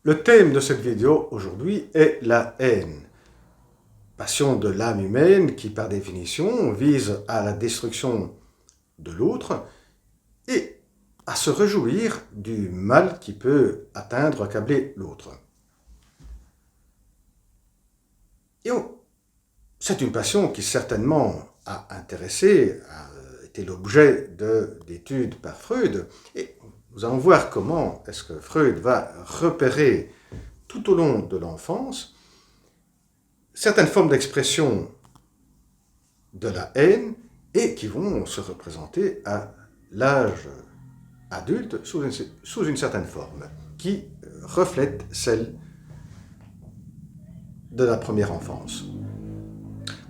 Le thème de cette vidéo aujourd'hui est la haine, passion de l'âme humaine qui par définition vise à la destruction de l'autre et à se réjouir du mal qui peut atteindre, accabler l'autre. C'est une passion qui certainement a intéressé, a été l'objet d'études par Freud, et nous allons voir comment est-ce que Freud va repérer tout au long de l'enfance certaines formes d'expression de la haine et qui vont se représenter à l'âge adulte sous une certaine forme qui reflète celle de la première enfance.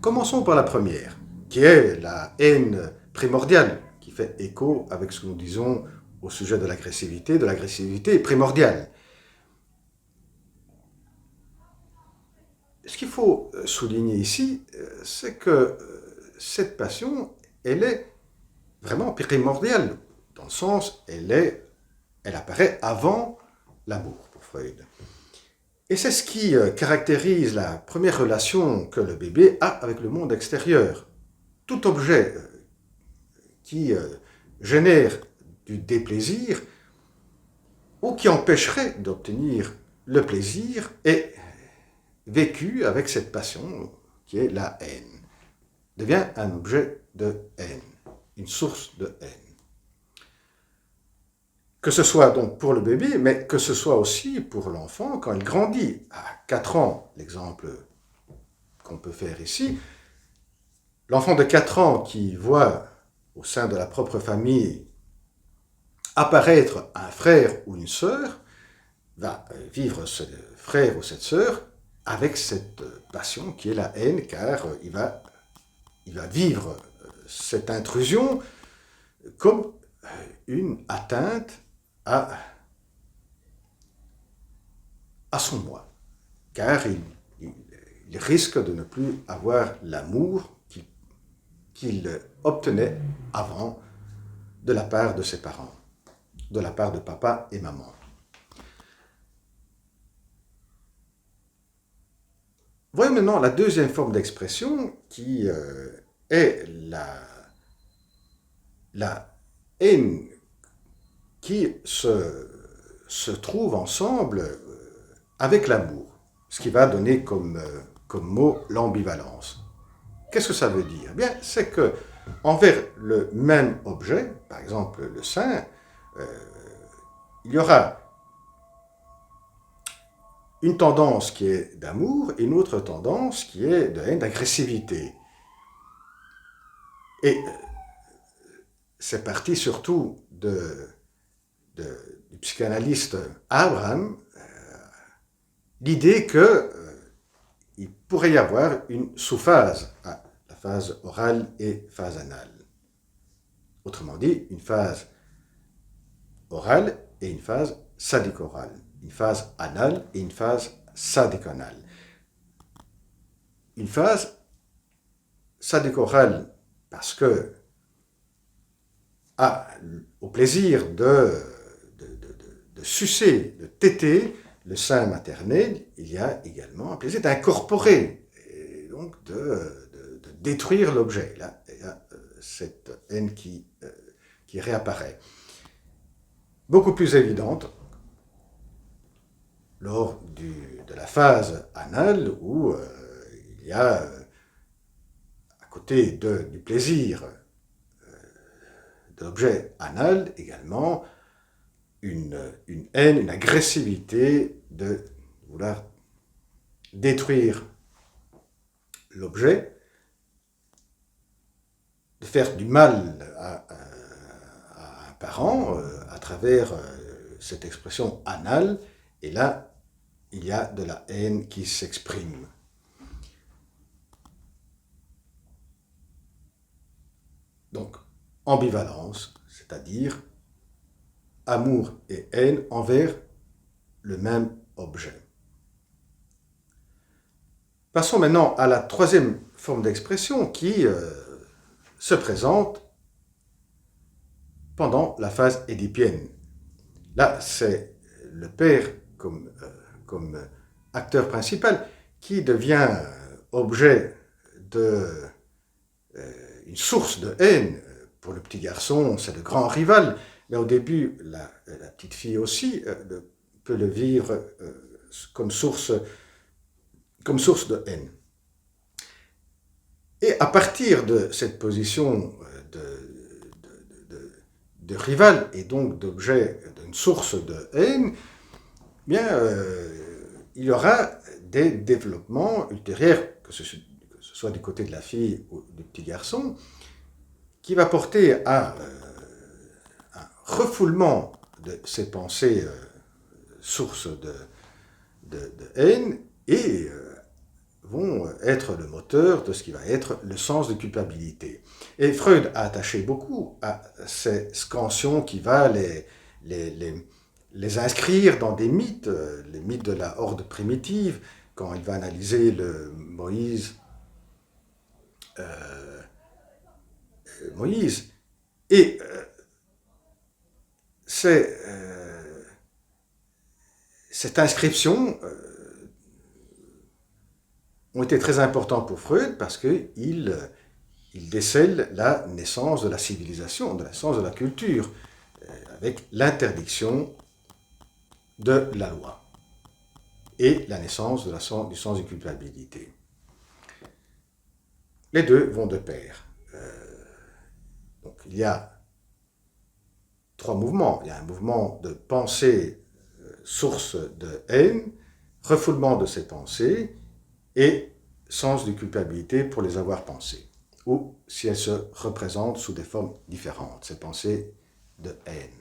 Commençons par la première, qui est la haine primordiale, qui fait écho avec ce que nous disons au sujet de l'agressivité primordiale. Ce qu'il faut souligner ici, c'est que cette passion, elle est vraiment primordiale, dans le sens, elle apparaît avant l'amour pour Freud. Et c'est ce qui caractérise la première relation que le bébé a avec le monde extérieur. Tout objet qui génère du déplaisir ou qui empêcherait d'obtenir le plaisir est vécu avec cette passion qui est la haine, devient un objet de haine, une source de haine. Que ce soit donc pour le bébé, mais que ce soit aussi pour l'enfant quand il grandit. À 4 ans, l'exemple qu'on peut faire ici, l'enfant de 4 ans qui voit au sein de la propre famille apparaître un frère ou une sœur, va vivre ce frère ou cette sœur avec cette passion qui est la haine, car il va vivre cette intrusion comme une atteinte à son moi, car il risque de ne plus avoir l'amour qu'il obtenait avant de la part de ses parents, de la part de papa et maman. Voyons maintenant la deuxième forme d'expression qui est la haine qui se trouve ensemble avec l'amour, ce qui va donner comme mot l'ambivalence. Qu'est-ce que ça veut dire? Eh bien, c'est que envers le même objet, par exemple le sein, il y aura une tendance qui est d'amour et une autre tendance qui est de haine, d'agressivité. Et c'est parti surtout du psychanalyste Abraham, l'idée qu'il pourrait y avoir une sous-phase, la phase orale et phase anale. Autrement dit, une phase orale et une phase sadique-orale. Une phase anale et une phase sadique-anale. Une phase sadique-orale parce que au plaisir de sucer, de téter le sein maternel, il y a également un plaisir d'incorporer, et donc de détruire l'objet. Là, il y a cette haine qui réapparaît. Beaucoup plus évidente lors de la phase anale où il y a, à côté du plaisir de l'objet anal, également une haine, une agressivité de vouloir détruire l'objet, de faire du mal à un parent à travers cette expression anale, et là, il y a de la haine qui s'exprime. Donc, ambivalence, c'est-à-dire amour et haine envers le même objet. Passons maintenant à la troisième forme d'expression qui se présente pendant la phase édipienne. Là, c'est le père comme comme acteur principal, qui devient objet de une source de haine. Pour le petit garçon, c'est le grand rival, mais au début, la petite fille aussi peut le vivre comme source de haine. Et à partir de cette position de rival et donc d'objet d'une source de haine, bien, il y aura des développements ultérieurs, que ce soit du côté de la fille ou du petit garçon, qui va porter à un refoulement de ces pensées sources de haine et vont être le moteur de ce qui va être le sens de culpabilité. Et Freud a attaché beaucoup à ces scansions qui va les inscrire dans des mythes, les mythes de la horde primitive, quand il va analyser le Moïse. Et cette inscription ont été très importants pour Freud parce qu'il décèle la naissance de la civilisation, de la naissance de la culture, avec l'interdiction de la loi et la naissance du sens de culpabilité. Les deux vont de pair. Donc il y a trois mouvements. Il y a un mouvement de pensée, source de haine, refoulement de ces pensées, et sens de culpabilité pour les avoir pensées, ou si elles se représentent sous des formes différentes, ces pensées de haine.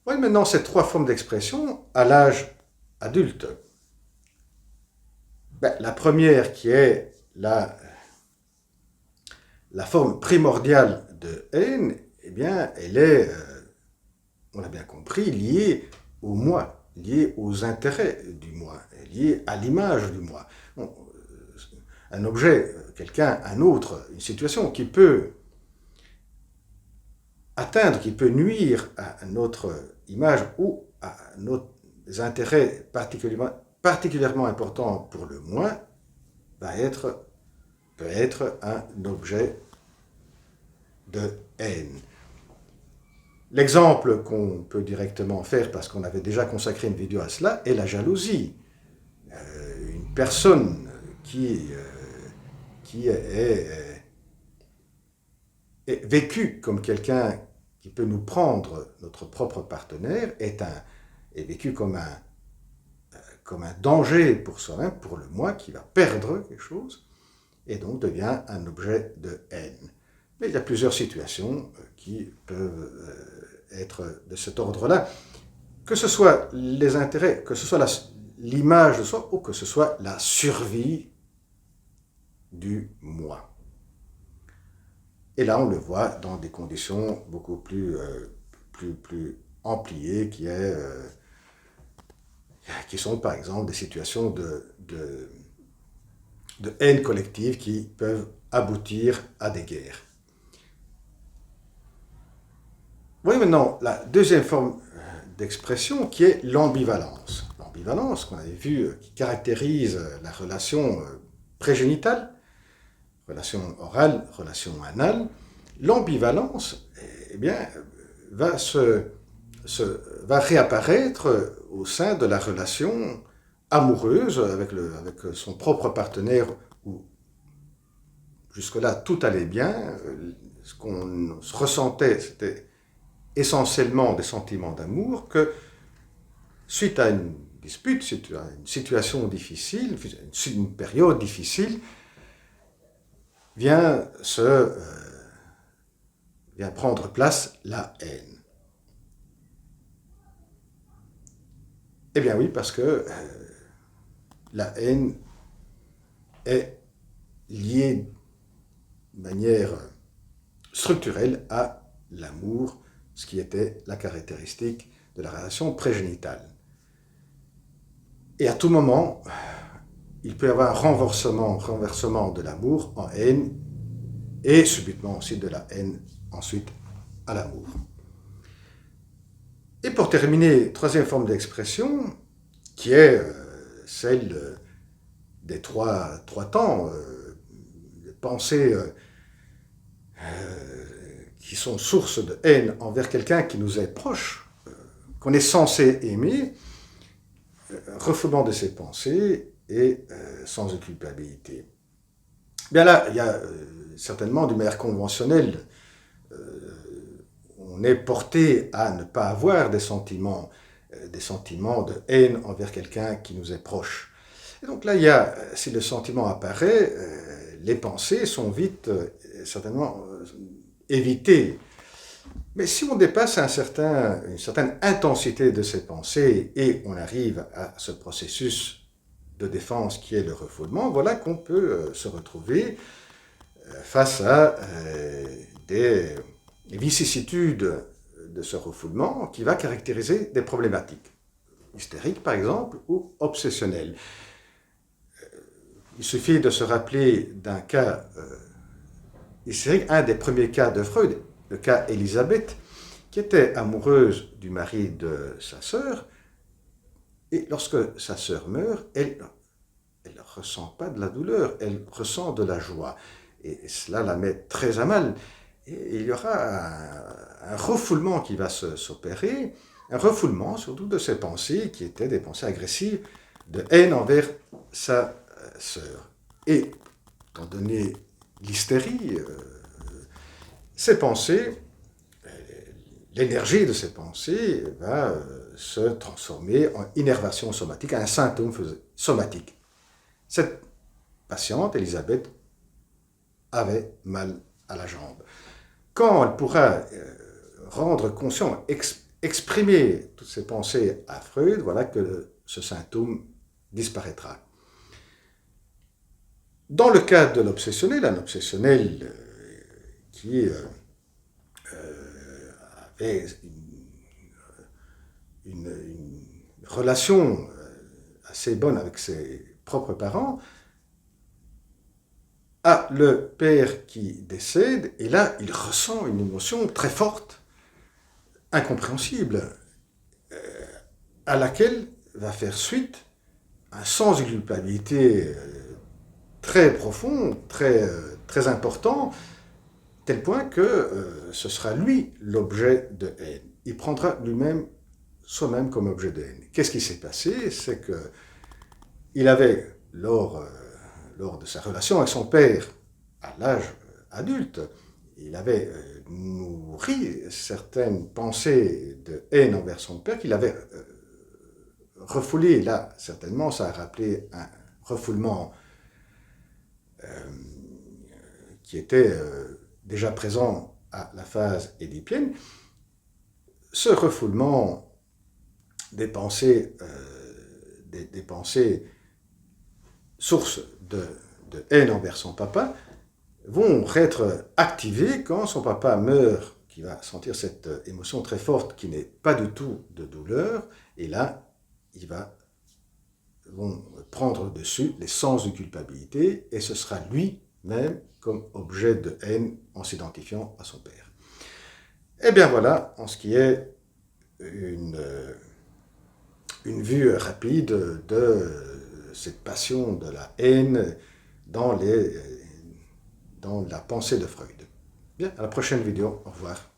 Voyez maintenant ces trois formes d'expression à l'âge adulte. La première qui est la forme primordiale de haine, eh bien, elle est, on l'a bien compris, liée au moi, liée aux intérêts du moi, liée à l'image du moi. Bon, un objet, quelqu'un, un autre, une situation qui peut atteindre, qui peut nuire à notre image ou à des intérêts particulièrement importants pour le moi, peut être un objet de haine. L'exemple qu'on peut directement faire, parce qu'on avait déjà consacré une vidéo à cela, est la jalousie. Une personne qui est vécue comme quelqu'un qui peut nous prendre notre propre partenaire est vécu comme un danger pour soi-même, pour le moi, qui va perdre quelque chose, et donc devient un objet de haine. Mais il y a plusieurs situations qui peuvent être de cet ordre-là, que ce soit les intérêts, que ce soit l'image de soi, ou que ce soit la survie du moi. Et là, on le voit dans des conditions beaucoup plus ampliées, qui sont par exemple des situations de haine collective qui peuvent aboutir à des guerres. Voyez maintenant la deuxième forme d'expression qui est l'ambivalence. L'ambivalence, qu'on avait vu, qui caractérise la relation prégénitale, relation orale, relation anale. L'ambivalence, eh bien, va réapparaître au sein de la relation amoureuse avec son propre partenaire, où jusque-là tout allait bien, ce qu'on ressentait, c'était essentiellement des sentiments d'amour, que suite à une dispute, suite à une situation difficile, une période difficile, vient prendre place la haine. Eh bien oui, parce que la haine est liée de manière structurelle à l'amour, ce qui était la caractéristique de la relation prégénitale. Et à tout moment, il peut y avoir un renversement de l'amour en haine, et subitement aussi de la haine ensuite à l'amour. Et pour terminer, troisième forme d'expression, qui est celle des trois temps, des pensées qui sont source de haine envers quelqu'un qui nous est proche, qu'on est censé aimer, refoulement de ses pensées et sans culpabilité. Bien là, il y a certainement d'une manière conventionnelle, on est porté à ne pas avoir des sentiments de haine envers quelqu'un qui nous est proche. Et donc là, il y a, si le sentiment apparaît, les pensées sont vite, certainement, évitées. Mais si on dépasse une certaine intensité de ces pensées et on arrive à ce processus de défense qui est le refoulement, voilà qu'on peut se retrouver face à des vicissitudes de ce refoulement qui va caractériser des problématiques hystériques par exemple ou obsessionnelles. Il suffit de se rappeler d'un cas hystérique, un des premiers cas de Freud, le cas Elisabeth, qui était amoureuse du mari de sa sœur, et lorsque sa sœur meurt, elle ne ressent pas de la douleur, elle ressent de la joie. Et cela la met très à mal. Et il y aura un refoulement qui va s'opérer, un refoulement surtout de ses pensées qui étaient des pensées agressives, de haine envers sa sœur. Et, étant donné l'hystérie, ces pensées, l'énergie de ces pensées va se transformer en innervation somatique, un symptôme somatique. Cette patiente, Elisabeth, avait mal à la jambe. Quand elle pourra rendre conscient, exprimer toutes ces pensées à Freud, voilà que ce symptôme disparaîtra. Dans le cas de l'obsessionnel, un obsessionnel qui avait une relation assez bonne avec ses propres parents, a le père qui décède, et là, il ressent une émotion très forte, incompréhensible, à laquelle va faire suite un sens de culpabilité très profond, très important, tel point que ce sera lui l'objet de haine. Il prendra lui-même, soi-même comme objet de haine. Qu'est-ce qui s'est passé? C'est qu'il avait, lors de sa relation avec son père, à l'âge adulte, il avait nourri certaines pensées de haine envers son père qu'il avait refoulées. Là, certainement, ça a rappelé un refoulement qui était déjà présent à la phase édipienne. Ce refoulement des pensées, des pensées sources de haine envers son papa, vont être activées quand son papa meurt, qui va sentir cette émotion très forte qui n'est pas du tout de douleur, et là, vont prendre dessus les sens de culpabilité, et ce sera lui-même comme objet de haine en s'identifiant à son père. Et bien voilà, en ce qui est une vue rapide de cette passion de la haine dans la pensée de Freud. Bien, à la prochaine vidéo, au revoir.